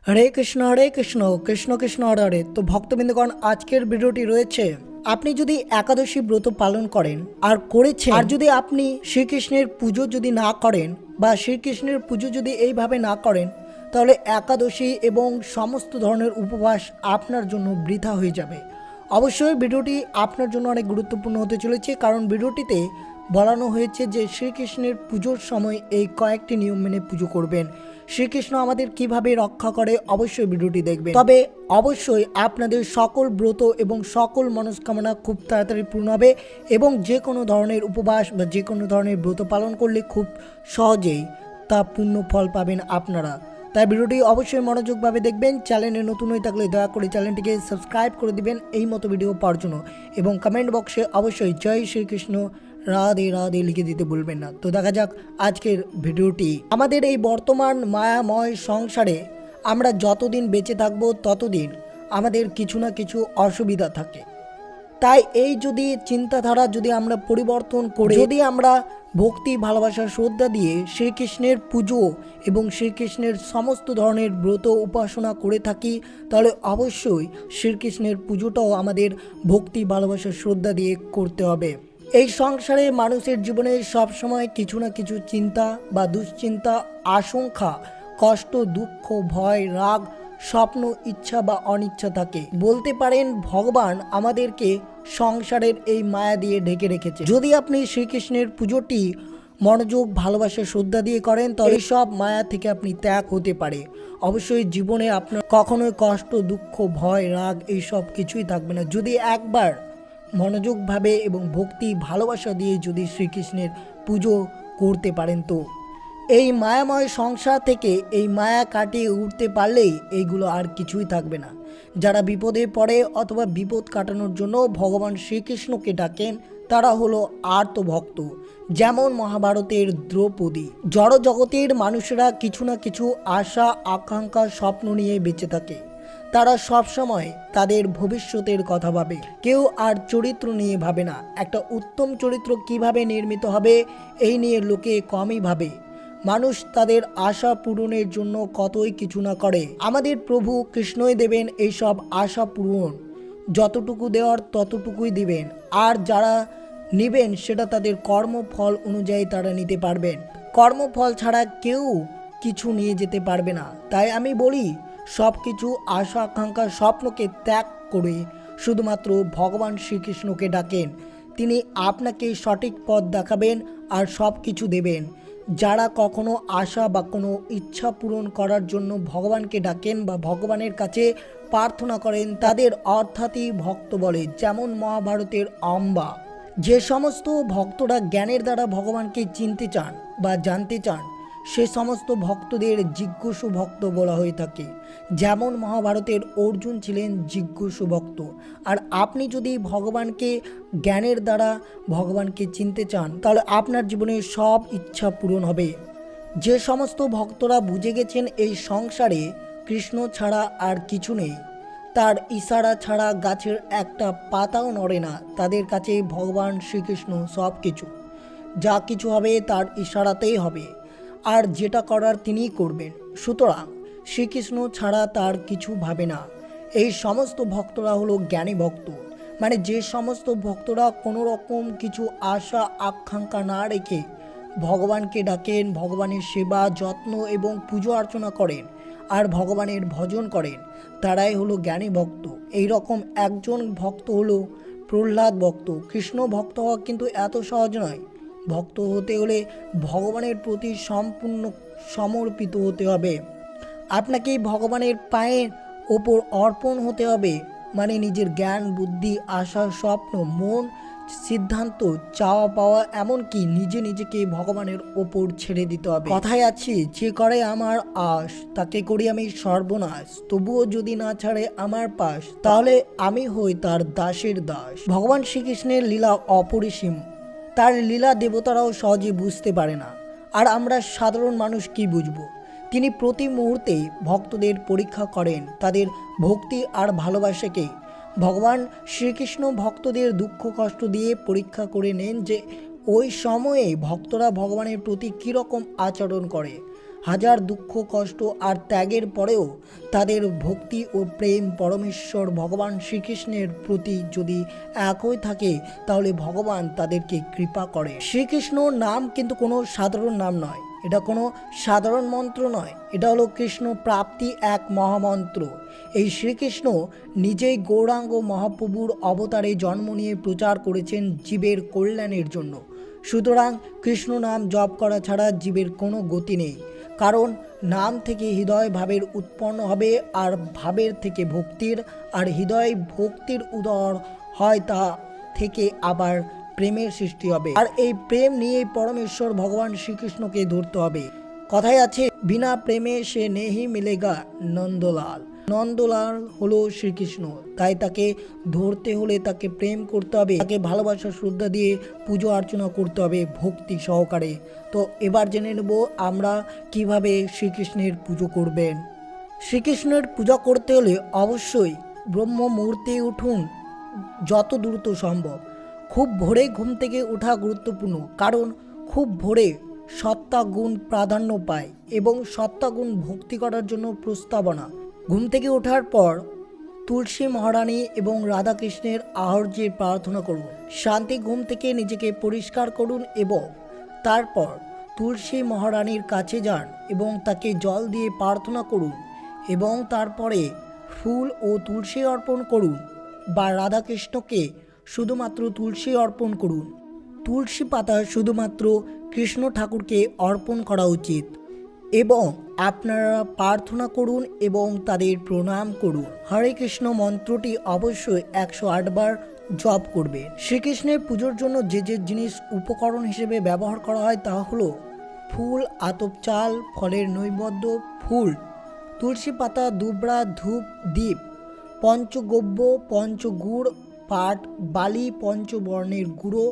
হরে কৃষ্ণ কৃষ্ণ কৃষ্ণ হরে হরে। তো ভক্তবৃন্দগণ, আজকের ভিডিওটি রয়েছে, আপনি যদি একাদশী ব্রত পালন করেন আর করেছেন, আর যদি আপনি শ্রীকৃষ্ণের পুজো যদি না করেন বা শ্রীকৃষ্ণের পুজো যদি এইভাবে না করেন, তাহলে একাদশী এবং সমস্ত ধরনের উপবাস আপনার জন্য বৃথা হয়ে যাবে। অবশ্যই ভিডিওটি আপনার জন্য অনেক গুরুত্বপূর্ণ হতে চলেছে, কারণ ভিডিওটিতে বলানো হয়েছে যে শ্রীকৃষ্ণের পুজোর সময় এই কয়েকটি নিয়ম মেনে পুজো করবেন। শ্রীকৃষ্ণ আমাদের কিভাবে রক্ষা করে, অবশ্যই ভিডিওটি দেখবেন। তবে অবশ্যই আপনাদের সকল ব্রত এবং সকল মনস্কামনা খুব তাড়াতাড়ি পূর্ণ হবে এবং যে কোনো ধরনের উপবাস বা যে কোনো ধরনের ব্রত পালন করলে খুব সহজেই তা পূর্ণ ফল পাবেন আপনারা। তাই ভিডিওটি অবশ্যই মনোযোগভাবে দেখবেন। চ্যানেলে নতুন হয়ে থাকলে দয়া করে চ্যানেলটিকে সাবস্ক্রাইব করে দিবেন এই মতো ভিডিও পাওয়ার জন্য, এবং কমেন্ট বক্সে অবশ্যই জয় শ্রীকৃষ্ণ রাধে রাধে লিখে দিতে ভুলবেন না। তো দেখা যাক আজকের ভিডিওটি। আমাদের এই বর্তমান মায়াময় সংসারে আমরা যতদিন বেঁচে থাকবো ততদিন আমাদের কিছু না কিছু অসুবিধা থাকে। তাই এই যদি চিন্তাধারা যদি আমরা পরিবর্তন করে যদি আমরা ভক্তি ভালোবাসা শ্রদ্ধা দিয়ে শ্রীকৃষ্ণের পুজো এবং শ্রীকৃষ্ণের সমস্ত ধরনের ব্রত উপাসনা করে থাকি, তাহলে অবশ্যই শ্রীকৃষ্ণের পুজোটাও আমাদের ভক্তি ভালোবাসা শ্রদ্ধা দিয়ে করতে হবে। এই সংসারে মানুষের জীবনে সবসময় কিছু না কিছু চিন্তা বা দুশ্চিন্তা, আশঙ্কা, কষ্ট, দুঃখ, ভয়, রাগ, স্বপ্ন, ইচ্ছা বা অনিচ্ছা থাকে। বলতে পারেন ভগবান আমাদেরকে সংসারের এই মায়া দিয়ে ঢেকে রেখেছে। যদি আপনি শ্রীকৃষ্ণের পুজোটি মনোযোগ ভালোবাসা শ্রদ্ধা দিয়ে করেন, তাহলে সব মায়া থেকে আপনি ত্যাগ হতে পারে। অবশ্যই জীবনে আপনার কখনোই কষ্ট, দুঃখ, ভয়, রাগ এই সব কিছুই থাকবে না, যদি একবার মনোযোগভাবে এবং ভক্তি ভালোবাসা দিয়ে যদি শ্রীকৃষ্ণের পুজো করতে পারেন। তো এই মায়াময় সংসার থেকে এই মায়া কাটিয়ে উঠতে পারলেই এইগুলো আর কিছুই থাকবে না। যারা বিপদে পড়ে অথবা বিপদ কাটানোর জন্য ভগবান শ্রীকৃষ্ণকে ডাকেন, তারা হলো আর্তভক্ত। যেমন মহাভারতের দ্রৌপদী। জড় জগতের মানুষেরা কিছু না কিছু আশা, আকাঙ্ক্ষা, স্বপ্ন নিয়ে বেঁচে থাকে। তারা সবসময় তাদের ভবিষ্যতের কথা ভাবে, কেউ আর চরিত্র নিয়ে ভাবে না। একটা উত্তম চরিত্র কিভাবে নির্মিত হবে এই নিয়ে লোকে কমই ভাবে। মানুষ তাদের আশা পূরণের জন্য কতই কিছু না করে। আমাদের প্রভু কৃষ্ণই দেবেন এইসব আশা পূরণ। যতটুকু দেওয়ার ততটুকুই দিবেন, আর যারা নেবেন সেটা তাদের কর্মফল অনুযায়ী তারা নিতে পারবেন। কর্মফল ছাড়া কেউ কিছু নিয়ে যেতে পারবে না। তাই আমি বলি, সব কিছু আশা আকাঙ্ক্ষা স্বপ্নকে ত্যাগ করে শুধুমাত্র ভগবান শ্রীকৃষ্ণকে ডাকেন। তিনি আপনাকে সঠিক পথ দেখাবেন আর সব কিছু দেবেন। যারা কখনো আশা বা কোনো ইচ্ছা পূরণ করার জন্য ভগবানকে ডাকেন বা ভগবানের কাছে প্রার্থনা করেন, তাদের অর্থাৎই ভক্ত বলে। যেমন মহাভারতের অম্বা। যে সমস্ত ভক্তরা জ্ঞানের দ্বারা ভগবানকে চিনতে চান বা জানতে চান, সে সমস্ত ভক্তদের জিজ্ঞাসু ভক্ত বলা হয়ে থাকে। যেমন মহাভারতের অর্জুন ছিলেন জিজ্ঞাসু ভক্ত। আর আপনি যদি ভগবানকে জ্ঞানের দ্বারা ভগবানকে চিনতে চান, তাহলে আপনার জীবনে সব ইচ্ছা পূরণ হবে। যে সমস্ত ভক্তরা বুঝে গেছেন এই সংসারে কৃষ্ণ ছাড়া আর কিছু নেই, তার ইশারা ছাড়া গাছের একটা পাতাও নড়ে না, তাদের কাছে ভগবান শ্রীকৃষ্ণ সব কিছু। যা কিছু হবে তার ইশারাতেই হবে, আর যেটা করার তিনিই করবেন। সুতরাং শ্রীকৃষ্ণ ছাড়া তার কিছু ভাবে না। এই সমস্ত ভক্তরা হলো জ্ঞানী ভক্ত। মানে যে সমস্ত ভক্তরা কোনো রকম কিছু আশা আকাঙ্ক্ষা না রেখে ভগবানকে ডাকেন, ভগবানের সেবা যত্ন এবং পুজো অর্চনা করেন আর ভগবানের ভজন করেন, তারাই হলো জ্ঞানী ভক্ত। এই রকম একজন ভক্ত হলো প্রহ্লাদ ভক্ত। কৃষ্ণ ভক্ত হওয়া কিন্তু এত সহজ নয়। ভক্ত হতে হলে ভগবানের প্রতি সম্পূর্ণ সমর্পিত হতে হবে। আপনাকে ভগবানের পায়ের ওপর অর্পণ হতে হবে। মানে নিজের জ্ঞান, বুদ্ধি, আশা, স্বপ্ন, মন, সিদ্ধান্ত, চাওয়া পাওয়া, এমনকি নিজেকে ভগবানের ওপর ছেড়ে দিতে হবে। কথায় আছে, যে করে আমার আশ তাকে করি আমি সর্বনাশ, তবুও যদি না ছাড়ে আমার পাশ, তাহলে আমি হই তার দাসের দাস। ভগবান শ্রীকৃষ্ণের লীলা অপরিসীম। তার লীলা দেবতারাও সহজে বুঝতে পারে না, আর আমরা সাধারণ মানুষ কি বুঝবো। তিনি প্রতি মুহূর্তে ভক্তদের পরীক্ষা করেন, তাদের ভক্তি আর ভালোবাসাকে। ভগবান শ্রীকৃষ্ণ ভক্তদের দুঃখ কষ্ট দিয়ে পরীক্ষা করে নেন যে ওই সময়ে ভক্তরা ভগবানের প্রতি কীরকম আচরণ করে। হাজার দুঃখ কষ্ট আর ত্যাগের পরেও তাদের ভক্তি ও প্রেম পরমেশ্বর ভগবান শ্রীকৃষ্ণের প্রতি যদি একই থাকে তাহলে ভগবান তাদেরকে কৃপা করে। শ্রীকৃষ্ণ নাম কিন্তু কোনো সাধারণ নাম নয়, এটা কোনো সাধারণ মন্ত্র নয়, এটা হলো কৃষ্ণ প্রাপ্তি এক মহামন্ত্র। এই শ্রীকৃষ্ণ নিজেই গৌরাঙ্গ মহাপ্রভুর অবতারে জন্ম নিয়ে প্রচার করেছেন জীবের কল্যাণের জন্য। সুতরাং কৃষ্ণ নাম জপ করা ছাড়া জীবের কোনো গতি নেই, কারণ নাম থেকে হৃদয় ভাবের উৎপন্ন হবে, আর ভাবের থেকে ভক্তির, আর হৃদয় ভক্তির উদর হয়, তা থেকে আবার প্রেমের সৃষ্টি হবে, আর এই প্রেম নিয়েই পরমেশ্বর ভগবান শ্রীকৃষ্ণকে ধরতে হবে। কথায় আছে, বিনা প্রেমে সে নেহি মিলেগা নন্দলাল। নন্দলাল হলো শ্রীকৃষ্ণ, তাই তাকে ধরতে হলে তাকে প্রেম করতে হবে, তাকে ভালোবাসা শ্রদ্ধা দিয়ে পুজো অর্চনা করতে হবে ভক্তি সহকারে। তো এবার জেনে নেব আমরা কিভাবে শ্রীকৃষ্ণের পুজো করবেন। শ্রীকৃষ্ণের পূজা করতে হলে অবশ্যই ব্রহ্ম মুহূর্তে উঠুন, যত দ্রুত সম্ভব। খুব ভোরে ঘুম থেকে ওঠা গুরুত্বপূর্ণ, কারণ খুব ভোরে সত্তা গুণ প্রাধান্য পায় এবং সত্তা গুণ ভক্তি করার জন্য প্রস্তাবনা। ঘুম থেকে ওঠার পর তুলসী মহারানী এবং রাধাকৃষ্ণের আহর্যের প্রার্থনা করুন। শান্তি ঘুম থেকে নিজেকে পরিষ্কার করুন এবং তারপর তুলসী মহারানীর কাছে যান এবং তাকে জল দিয়ে প্রার্থনা করুন এবং তারপরে ফুল ও তুলসী অর্পণ করুন, বা রাধাকৃষ্ণকে শুধুমাত্র তুলসী অর্পণ করুন। তুলসী পাতা শুধুমাত্র কৃষ্ণ ঠাকুরকে অর্পণ করা উচিত এবং আপনারা প্রার্থনা করুন এবং তাদের প্রণাম করুন। হরে কৃষ্ণ মন্ত্রটি অবশ্যই 108 বার জপ করবেন। শ্রীকৃষ্ণের পুজোর জন্য যে যে জিনিস উপকরণ হিসেবে ব্যবহার করা হয় তা হলো ফুল, আতপ চাল, ফলের নৈবেদ্য, ফুল, তুলসী পাতা, দুবড়া, ধূপ, দীপ, পঞ্চগব্য, পঞ্চগুড়, পাট, বালি, পঞ্চবর্ণের গুঁড়ো,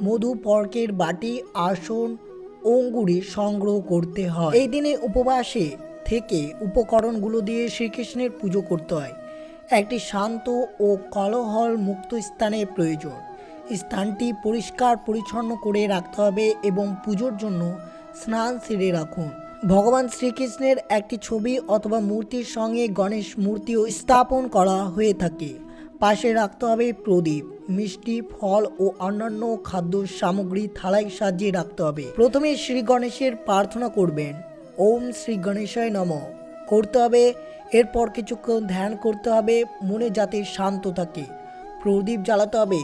মধু, পর্কের বাটি, আসন, অঙ্গুরি সংগ্রহ করতে হয়। এই দিনে উপবাসে থেকে উপকরণগুলো দিয়ে শ্রীকৃষ্ণের পুজো করতে হয়। একটি শান্ত ও কোলাহল মুক্ত স্থানের প্রয়োজন। স্থানটি পরিষ্কার পরিচ্ছন্ন করে রাখতে হবে এবং পুজোর জন্য স্নান সেরে রাখুন। ভগবান শ্রীকৃষ্ণের একটি ছবি অথবা মূর্তির সঙ্গে গণেশ মূর্তিও স্থাপন করা হয়ে থাকে। পাশে রাখতে হবে প্রদীপ, মিষ্টি, ফল ও অন্যান্য খাদ্য সামগ্রী থালায় সাজিয়ে রাখতে হবে। প্রথমে শ্রী গণেশের প্রার্থনা করবেন, ওম শ্রী গণেশায় নমঃ করতে হবে। এরপর কিছুক্ষণ ধ্যান করতে হবে, মনে যাতে শান্ত থাকে। প্রদীপ জ্বালাতে হবে।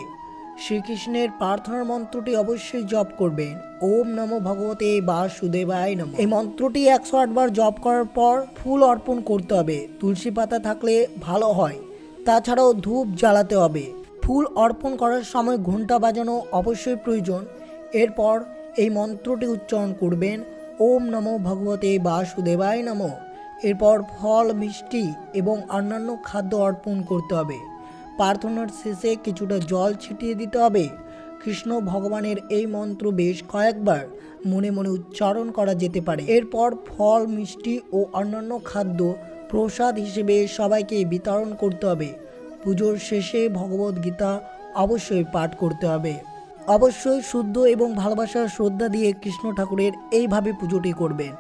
শ্রীকৃষ্ণের প্রার্থনার মন্ত্রটি অবশ্যই জপ করবেন, ওম নমো ভগবতে বাসুদেবায় নমঃ। এই মন্ত্রটি 108 বার জপ করার পর ফুল অর্পণ করতে হবে। তুলসী পাতা থাকলে ভালো হয়, তাছাড়াও ধূপ জ্বালাতে হবে। ফুল অর্পণ করার সময় ঘণ্টা বাজানো অবশ্যই প্রয়োজন। এরপর এই মন্ত্রটি উচ্চারণ করবেন, ওম নমো ভগবতে বাসুদেবায় নমঃ। এরপর ফল, মিষ্টি এবং অন্যান্য খাদ্য অর্পণ করতে হবে। প্রার্থনার শেষে কিছুটা জল ছিটিয়ে দিতে হবে। কৃষ্ণ ভগবানের এই মন্ত্র বেশ কয়েকবার মনে মনে উচ্চারণ করা যেতে পারে। এরপর ফল, মিষ্টি ও অন্যান্য খাদ্য প্রসাদ হিসেবে সবাইকে বিতরণ করতে হবে। পুজোর শেষে ভগবদ গীতা অবশ্যই পাঠ করতে হবে। অবশ্যই শুদ্ধ এবং ভালোবাসার শ্রদ্ধা দিয়ে কৃষ্ণ ঠাকুরের এইভাবে পুজোটি করবেন,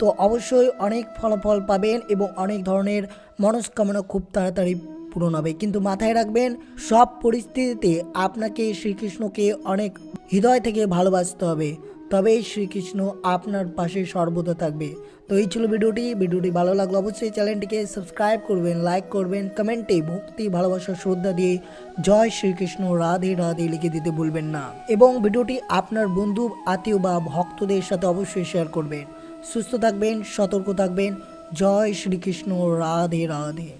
তো অবশ্যই অনেক ফলাফল পাবেন এবং অনেক ধরনের মনস্কামনা খুব তাড়াতাড়ি পূরণ হবে। কিন্তু মাথায় রাখবেন, সব পরিস্থিতিতে আপনাকে শ্রীকৃষ্ণকে অনেক হৃদয় থেকে ভালোবাসতে হবে, তবেই শ্রীকৃষ্ণ আপনার পাশে সর্বদা থাকবে। তো এই ছিল ভিডিওটি ভালো লাগলো অবশ্যই চ্যানেলটিকে সাবস্ক্রাইব করবেন, লাইক করবেন, কমেন্টে ভক্তি, ভালোবাসা, শ্রদ্ধা দিয়ে জয় শ্রীকৃষ্ণ, রাধে রাধে লিখে দিতে ভুলবেন না। এবং ভিডিওটি আপনার বন্ধু, আত্মীয় বা ভক্তদের সাথে অবশ্যই শেয়ার করবেন। সুস্থ থাকবেন, সতর্ক থাকবেন। জয় শ্রীকৃষ্ণ, রাধে রাধে।